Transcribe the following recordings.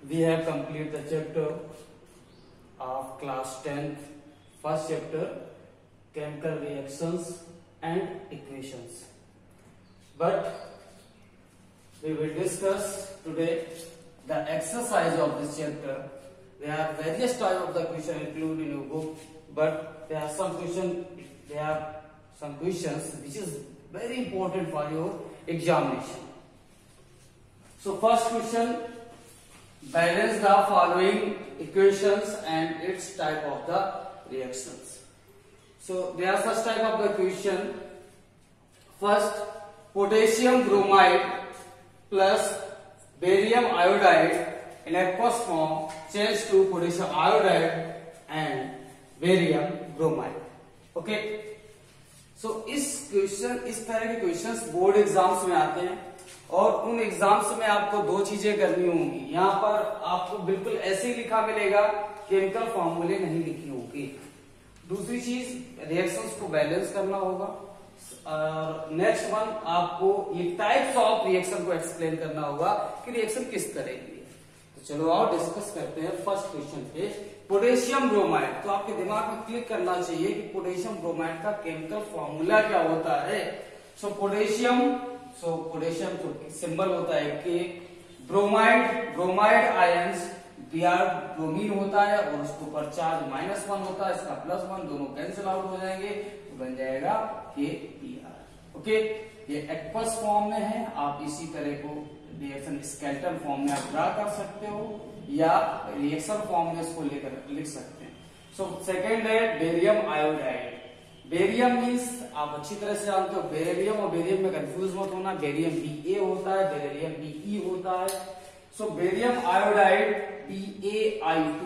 we have completed the chapter of class 10th, first chapter, chemical reactions and equations. But we will discuss today the exercise of this chapter. There are various types of the question included in your book, but there are some questions which is very important for your examination. So first question, balance the following equations and its type of the reactions. So there are such type of the equation. First, potassium bromide plus barium iodide in aqueous form change to potassium iodide and barium bromide. Okay. So इस तरह के questions board exams में आते हैं और उन exams में आपको दो चीजें करनी होंगी. यहाँ पर आपको बिल्कुल ऐसे ही लिखा मिलेगा, केमिकल फॉर्मूले नहीं लिखी होगी. दूसरी चीज रिएक्शंस को बैलेंस करना होगा. नेक्स्ट वन, आपको ये टाइप्स ऑफ रिएक्शन को एक्सप्लेन करना होगा कि रिएक्शन किस तरह की है. तो चलो आओ डिस्कस करते हैं फर्स्ट क्वेश्चन पे, पोटेशियम ब्रोमाइड. तो आपके दिमाग में क्लिक करना चाहिए कि पोटेशियम ब्रोमाइड का केमिकल फॉर्मूला क्या होता है. सो पोटेशियम तो सिंबल होता है के. ब्रोमाइड आयंस Br ब्रोमीन होता है और उसके ऊपर चार्ज -1 होता है, इसका +1, दोनों कैंसिल आउट हो जाएंगे तो बन जाएगा KBr. ओके, ये एक्वस फॉर्म में है. आप इसी तरह को रिएक्शन स्केलेटन फॉर्म में आप ड्रा कर सकते हो या रिएक्शन फॉर्म में इसको लेकर लिख सकते हैं. सो सेकेंड है बेरियम आयोडाइड. बेरियम मीन्स आप अच्छी तरह से जानते हो, बेरियम और बेरियम में कंफ्यूज मत होना. बेरियम Ba होता है, बेरियम Be होता है. सो बेरियम आयोडाइड BaI2.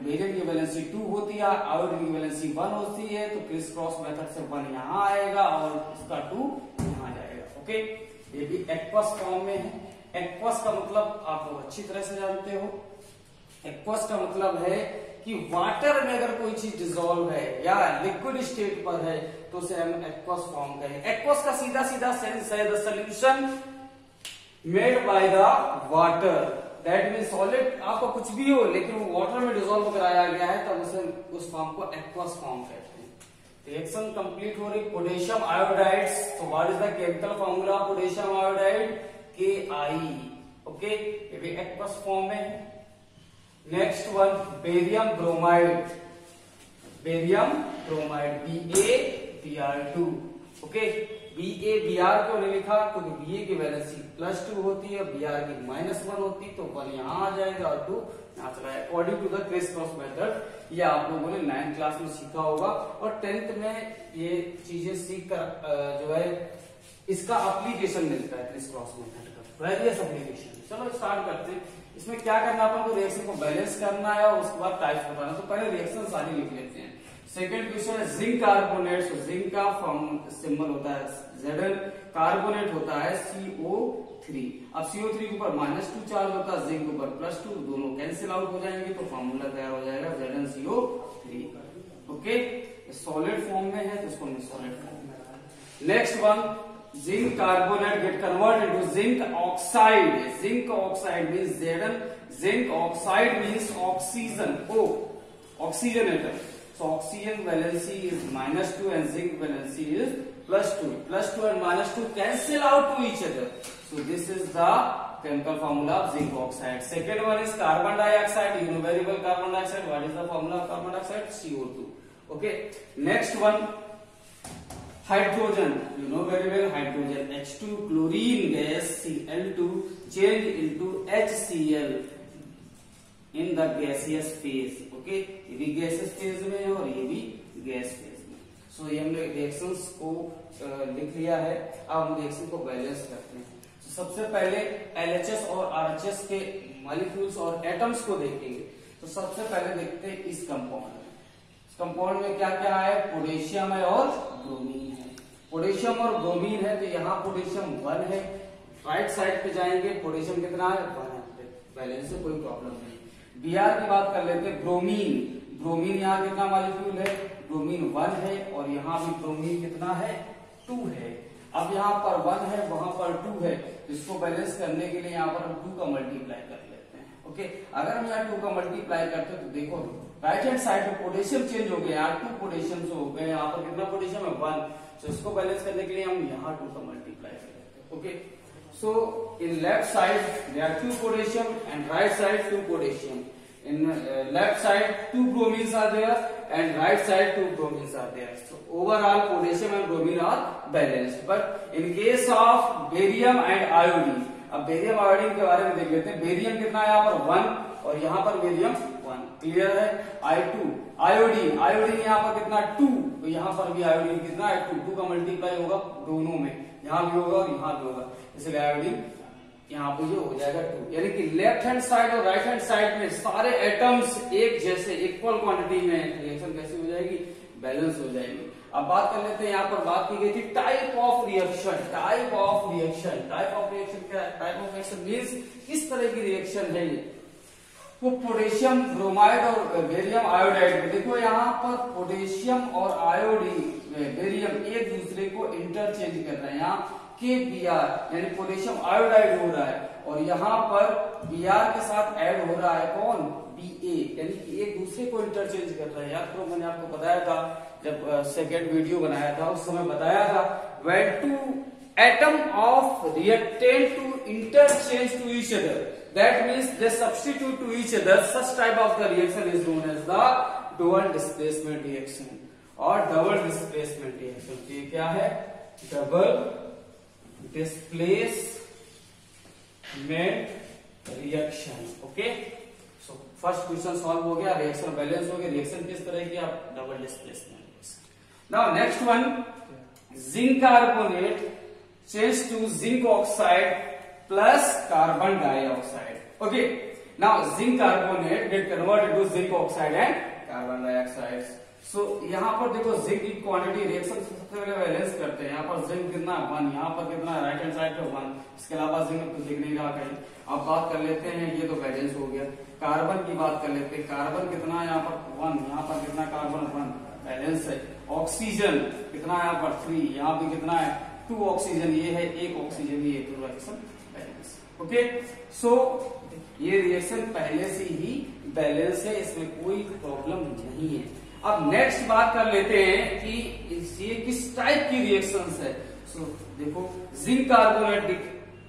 बेरियम की वैलेंसी 2 होती है, आयोडीन की वैलेंसी 1 होती है. तो क्रिस क्रॉस मेथड से 1 यहाँ आएगा और इसका 2 यहाँ जाएगा. ओके, ये भी एक्वस फॉर्म में है. एक्वस का मतलब आप लोग अच्छी तरह से जानते हो. एक्वस का मतलब है कि वाटर में अगर कोई चीज डिसॉल्व है या लिक्विड स्टेट पर है तो उसे हम एक्वस फॉर्म कहें. एक्वस का सीधा सेंस है the solution made by the water. That mean solid आपको कुछ भी हो लेकिन वो वाटर में डिसॉल्व कराया गया है तब उसे उस फॉर्म को एक्वस फॉर्म कहते हैं. रिएक्शन कंप्लीट हो रही. Potassium iodide. तो what is the chemical formula potassium iodide? KI. Okay, ये भी एक्वस फॉर्म में है. Next one, barium bromide. BaBr2. ओके, BaBr क्यों नहीं लिखा? क्योंकि Ba की वैलेंसी +2 होती है, Br की -1 होती है, तो 1 यहाँ आ जाएगा और 2 यहाँ चला जाएगा. According to the crisscross method. ये आप लोगों ने 9th क्लास में सीखा होगा और 10th में ये चीजें सीख कर जो है इसका एप्लीकेशन मिलता है क्रिस क्रॉस मेथड का, वेरियस एप्लीकेशन. चलो स्टार्ट करते हैं. इसमें क्या करना है, अपन को रिएक्शन को बैलेंस करना है और उसके बाद टाइप्स बताना. तो पहले रिएक्शन सारी लिख लेते हैं. सेकेंड क्वेश्चन है जिंक कार्बोनेट. तो जिंक का फॉर्म सिंबल होता है Zn. कार्बोनेट होता है CO3. अब CO3 के ऊपर -2 चार्ज होता है, जिंक के ऊपर +2, दोनों कैंसिल आउट हो जाएंगे तो फॉर्मूला तैयार हो जाएगा ZnCO3. ओके, सॉलिड फॉर्म में है तो इसको हम सॉलिड फॉर्म में. Next one, zinc carbonate gate convert into zinc oxide. Zinc oxide means Zn. Zinc oxide means oxygen. Oxygen atom. So oxygen valency is -2 and zinc valency is +2. +2 and -2 cancel out to each other. So this is the chemical formula of zinc oxide. Second one is carbon dioxide. You know very well carbon dioxide. What is the formula of carbon dioxide? CO2. Okay. Next one, hydrogen. You know very well hydrogen. H2 chlorine gas Cl2 change into HCl in the gaseous phase. Okay, ये भी gases phase में है और ये भी gas phase में. सो ये हमने रिएक्शंस को लिख लिया है. अब हम रिएक्शन को बैलेंस करते हैं. तो सबसे पहले LHS और RHS के मॉलिक्यूल्स और एटम्स को देखेंगे. तो सबसे पहले देखते हैं इस कंपाउंड में. इस कंपाउंड में क्या क्या है? पोटेशियम है और ब्रोमीन है. पोटेशियम और ब्रोमीन है तो यहाँ पोटेशियम 1 है. राइट साइड पे जाएंगे, पोटेशियम कितना है? 1 है. बैलेंस से कोई प्रॉब्लम नहीं. Br की बात कर लेते हैं. ब्रोमीन यहाँ कितना मॉलिक्यूल है? ब्रोमीन 1 है और यहाँ भी ब्रोमीन कितना है? 2 है. अब यहाँ पर 1 है, वहां पर 2 है, इसको बैलेंस करने के लिए यहाँ पर हम 2 का मल्टीप्लाई कर लेते हैं। ओके, अगर हम यहाँ 2 का मल्टीप्लाई करते हैं तो देखो राइट हैंड साइड पे पोटेशियम चेंज हो गए, यहाँ 2 पोटेशियम हो गए, यहाँ पर कितना पोटेशियम है 1, तो इसको बैलेंस करने के लिए हम यहाँ 2 का मल्टीप्लाई कर लेते हैं। Okay, so in left side there are 2 potassium and right side 2 potassium. In left side 2 bromines are there and right side 2 bromines are there. So overall potassium and bromine are balanced. But in case of barium and iodine, अब barium iodine के बारे में देख लेते हैं। Barium कितना है यहाँ पर 1 और यहाँ पर बेरियम 1, क्लियर है। I2 आयोडीन, आयोडीन यहाँ पर कितना 2, तो यहाँ पर भी आयोडीन कितना है 2 का मल्टीप्लाई होगा दोनों में, यहाँ भी होगा और यहाँ भी होगा, इसलिए आयोडीन यहाँ पे जो हो जाएगा 2। यानी कि लेफ्ट हैंड साइड और राइट हैंड साइड में सारे एटम्स एक जैसे इक्वल क्वांटिटी में रिएक्शन कैसी हो जाएगी, बैलेंस हो जाएगी। अब बात कर लेते हैं, यहाँ पर बात की गई थी type of reaction. Type of reaction, type of reaction क्या है? टाइप ऑफ रिएक्शन मींस किस तरह की रिएक्शन है ये, वो पोटेशियम ब्रोमाइड और बेरियम आयोडाइड में देखो यहाँ पर पोटेशियम और आयोडीन बेरियम एक दूसरे को इंटरचेंज कर रहे हैं। यहाँ KBr यानी पोटेशियम आयोडाइड हो रहा है और यहाँ पर Br के साथ ऐड हो रहा है कौन, Ba, यानी कि एक दूसरे को इंटरचेंज कर रहे हैं। याद करो मैंने आपको बताया था जब सेकेंड वीडियो बनाया था उस समय बताया था, when two atom of reactant to interchange to each other, that means they substitute to each other, such type of the reaction is known as the dual displacement reaction or double displacement reaction। तो ये क्या है, double displacement reaction. Okay, so first question solve हो गया, reaction balance हो गया। Reaction किस तरह की, आप double displacement reaction. Now next one, zinc carbonate change to zinc oxide plus carbon dioxide. Okay, now zinc carbonate get converted to zinc oxide and carbon dioxide. So यहाँ पर देखो zinc की क्वांटिटी रिएक्शन सबसे पहले balance करते हैं। यहाँ पर जिंक कितना 1, यहाँ पर कितना राइट हैंड साइड पे 1, इसके अलावा जिंक तो दिख नहीं रहा कहीं। अब बात कर लेते हैं, ये तो बैलेंस हो गया। कार्बन की बात कर लेते हैं, कार्बन कितना है यहाँ पर 1, यहाँ पर कितना कार्बन 1, बैलेंस है। ऑक्सीजन कितना है यहाँ पर 3, यहाँ भी कितना है 2 ऑक्सीजन, ये है 1 ऑक्सीजन, ये तो रिएक्शन बैलेंस। ओके, सो ये रिएक्शन पहले से ही बैलेंस है, इसमें कोई प्रॉब्लम नहीं है। अब नेक्स्ट बात कर लेते हैं कि ये किस टाइप की रिएक्शंस है। सो देखो, zinc carbonate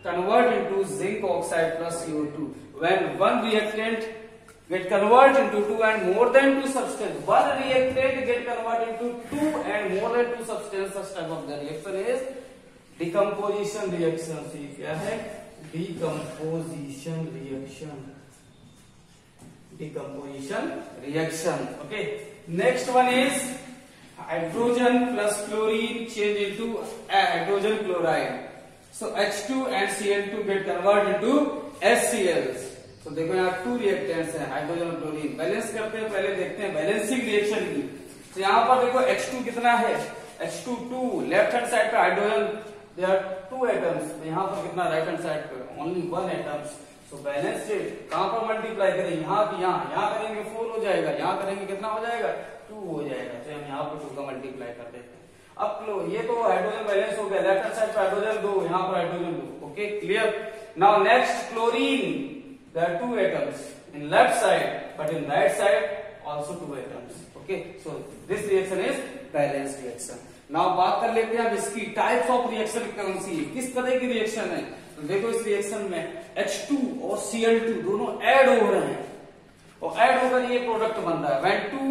convert into zinc oxide plus CO2 when one reactant get convert into 2 and more than 2 substance, one reactant get convert into 2 and more than 2 substance, such type of the reaction is decomposition reaction। so ये क्या है, decomposition reaction, decomposition reaction। okay, next one is hydrogen plus chlorine change into hydrogen chloride। so H2 and Cl2 get converted into HCl। तो देखो यहाँ 2 reactants हैं, hydrogen और chlorine. Balance करते हैं, पहले देखते हैं बैलेंसिंग रिएक्शन की। तो यहाँ पर देखो H2 कितना है, H2 2, लेफ्ट हैंड साइड पे हाइड्रोजन देयर आर 2 एटम्स, यहाँ पर कितना राइट हैंड साइड पे ओनली 1 एटम्स। सो बैलेंस से कहाँ पर मल्टीप्लाई करें, यहाँ भी यहाँ करेंगे 4 हो जाएगा, यहाँ करेंगे कितना हो जाएगा 2 हो जाएगा। तो हम यहाँ पर 2 का मल्टीप्लाई कर देते हैं। अब ये तो हाइड्रोजन बैलेंस हो गया, लेफ्ट हैंड साइड पे हाइड्रोजन 2, यहाँ पर hydrogen 2। Okay, clear. Now next chlorine, there are 2 atoms in left side but in right side also 2 atoms। okay, so this reaction is balanced reaction। now बात कर लेते हैं अब इसकी टाइप्स ऑफ रिएक्शन कौन सी है, किस तरह की रिएक्शन है। तो देखो इस रिएक्शन में H2 और Cl2 दोनों ऐड हो रहे हैं और ऐड होकर ये प्रोडक्ट बन रहा है। when 2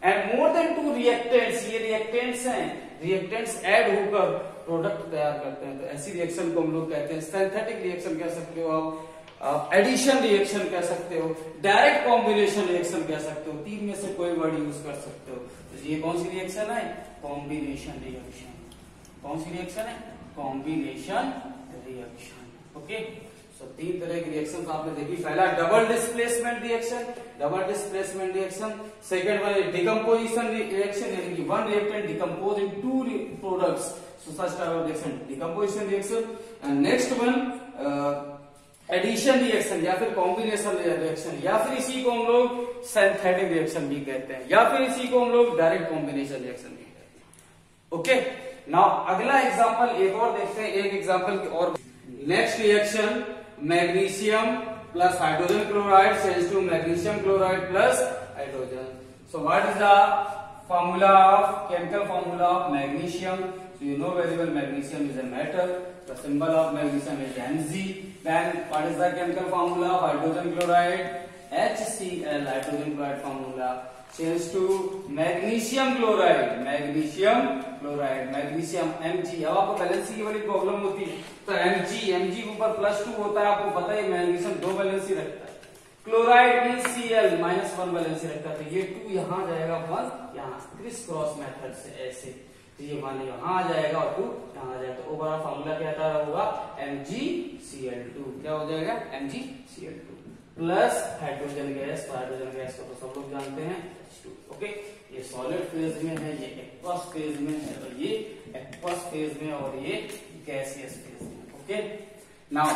and more than 2 reactants, ये रिएक्टेंट्स हैं, रिएक्टेंट्स ऐड होकर प्रोडक्ट तैयार करते हैं। तो ऐसी रिएक्शन को हम लोग कहते हैं सिंथेटिक रिएक्शन कह सकते हो आप, एडिशन रिएक्शन कह सकते हो, डायरेक्ट कॉम्बिनेशन रिएक्शन कह सकते हो, 3 में से कोई वर्ड यूज कर सकते हो। तो ये कौन सी रिएक्शन है, कॉम्बिनेशन रिएक्शन। कौन सी रिएक्शन है, कॉम्बिनेशन रिएक्शन। ओके, सो 3 तरह की रिएक्शन आपने देखी। पहला double displacement reaction, double displacement reaction. Second one है डिकम्पोजिशन रिएक्शन, यानी कि one reactant decompose in 2 products, so such type of reaction decomposition reaction. And next one addition reaction या फिर कॉम्बिनेशन रिएक्शन, या फिर इसी को हम लोग सिंथेटिक रिएक्शन भी कहते हैं, या फिर इसी को हम लोग डायरेक्ट कॉम्बिनेशन रिएक्शन भी कहते हैं। ओके, नाउ अगला एग्जांपल एक और देखते हैं, एक एग्जांपल की और। Next reaction, magnesium plus hydrogen chloride change to magnesium chloride plus hydrogen. So what is the formula of chemical formula of magnesium? So you know very well magnesium is a metal. The symbol of magnesium is Mg. Then what is the chemical formula of hydrogen chloride? HCl. Hydrogen chloride formula change to magnesium chloride. Magnesium chloride. Magnesium Mg. अब आपको valency की बड़ी problem होती है, तो Mg के ऊपर +2 होता है, आपको पता है मैग्नीशियम 2 बैलेंसी रखता है। क्लोराइड में Cl -1 बैलेंसी रखता है, तो ये 2 यहाँ जाएगा, 1 यहाँ, क्रिस क्रॉस मेथड से ऐसे, तो ये 1 यहाँ आ जाएगा और 2 यहाँ आ जाएगा। तो ओवरऑल फॉर्मूला क्या होगा? MgCl2। क्या हो जाएगा? MgCl2 plus hydrogen gas. तो हाइड्रोजन गैस को तो सब लोग जानते हैं, H2। ओके, ये सॉलिड फेज में है, ये एक्वस फेज में है, और ये एक्वस फेज में, और ये गैसियस फेज में। ओके, नाउ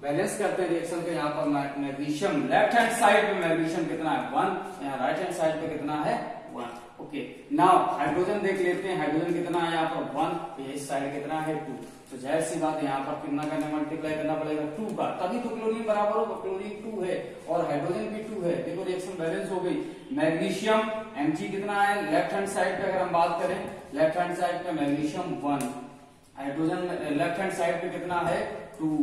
बैलेंस करते हैं रिएक्शन को। यहाँ पर मैग्नीशियम लेफ्ट हैंड साइड पे मैग्नीशियम कितना है? 1। यहाँ राइट हैंड साइड पे कितना है? 1। ओके, नाउ हाइड्रोजन देख लेते हैं। हाइड्रोजन कितना है यहाँ पर? 1। इस साइड कितना है? 2। तो जाहिर सी बात है यहाँ पर कितना करना, मल्टीप्लाई करना पड़ेगा 2 का, तभी तो क्लोरीन बराबर होगा। क्लोरीन 2 है और हाइड्रोजन भी 2 है। देखो रिएक्शन बैलेंस हो गई। मैग्नीशियम Mg कितना है लेफ्ट हैंड साइड पे? अगर हम बात करें लेफ्ट हैंड साइड पे magnesium 1, hydrogen left hand side पे कितना है? 2।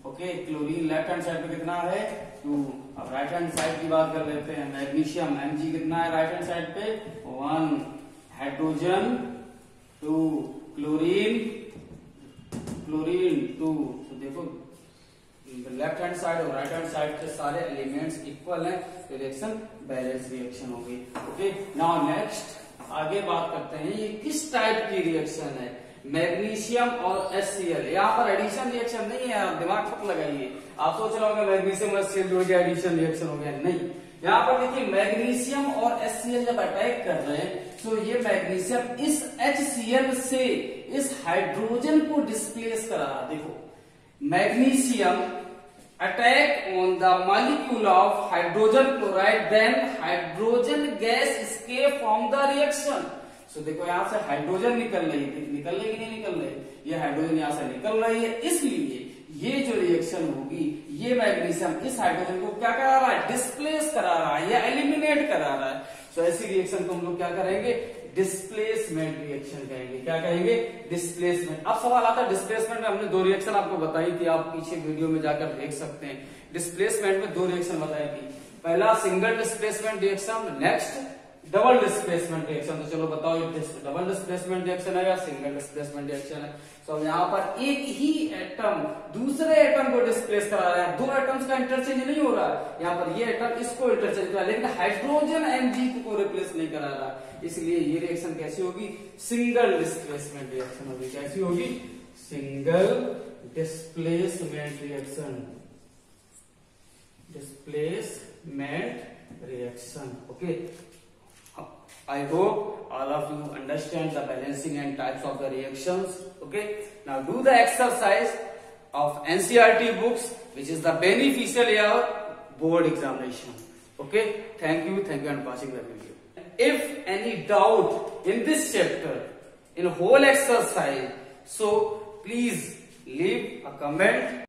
Okay, chlorine left hand side पे कितना है? 2। अब राइट हैंड साइड की बात कर लेते हैं। मैग्नीशियम Mg कितना है राइट हैंड साइड पे? 1, हाइड्रोजन 2, क्लोरीन 2। तो देखो लेफ्ट हैंड साइड और राइट हैंड साइड के सारे एलिमेंट्स इक्वल हैं, तो रिएक्शन बैलेंस रिएक्शन हो गई। ओके, नाउ नेक्स्ट आगे बात करते हैं, ये किस टाइप की रिएक्शन है? मैग्नीशियम और HCl। यहाँ पर एडिशन रिएक्शन नहीं है, आप दिमाग मत लगाइए। आप सोच रहे होंगे मैग्नीशियम और HCl जोड़ के एडिशन रिएक्शन हो गया, नहीं। यहाँ पर देखिए मैग्नीशियम और HCl जब अटैक कर रहे हैं, तो ये मैग्नीशियम इस HCl से इस हाइड्रोजन को डिस्प्लेस करा रहा। देखो, magnesium attack on the molecule of hydrogen chloride, then hydrogen gas escape from the reaction. तो देखो यहाँ से हाइड्रोजन निकल रही है, निकल रही नहीं निकल रही, ये हाइड्रोजन यहाँ से निकल रही है, इसलिए ये जो रिएक्शन होगी, ये मैग्नीशियम इस हाइड्रोजन को क्या करा रहा है? डिस्प्लेस करा रहा है या एलिमिनेट करा रहा है। तो ऐसी रिएक्शन को हम लोग क्या करेंगे? डिस्प्लेसमेंट रिएक्शन कहेंगे। क्या कहेंगे? डिस्प्लेसमेंट। अब सवाल आता है डिस्प्लेसमेंट में, हमने 2 रिएक्शन आपको बताई थी, आप पीछे वीडियो में जाकर देख सकते हैं। डिस्प्लेसमेंट में 2 रिएक्शन बताई थी, पहला single displacement reaction, next double displacement reaction. तो चलो बताओ ये डबल डिस्प्लेसमेंट रिएक्शन है या सिंगल डिस्प्लेसमेंट रिएक्शन है? तो यहाँ पर एक ही एटम दूसरे एटम को डिस्प्लेस करा रहा है, 2 एटम्स का इंटरचेंज नहीं हो रहा है। यहाँ पर ये एटम इसको इंटरचेंज कर रहा है, लेकिन हाइड्रोजन Mg को रिप्लेस नहीं करा रहा, इसलिए ये रिएक्शन कैसी होगी? सिंगल डिस्प्लेसमेंट रिएक्शन होगी। कैसी होगी? Single displacement reaction. Displacement reaction. Okay, I hope all of you understand the balancing and types of the reactions. Okay, now do the exercise of NCERT books, which is the beneficial year board examination. Okay, thank you and watching the video. If any doubt in this chapter, in whole exercise, so please leave a comment.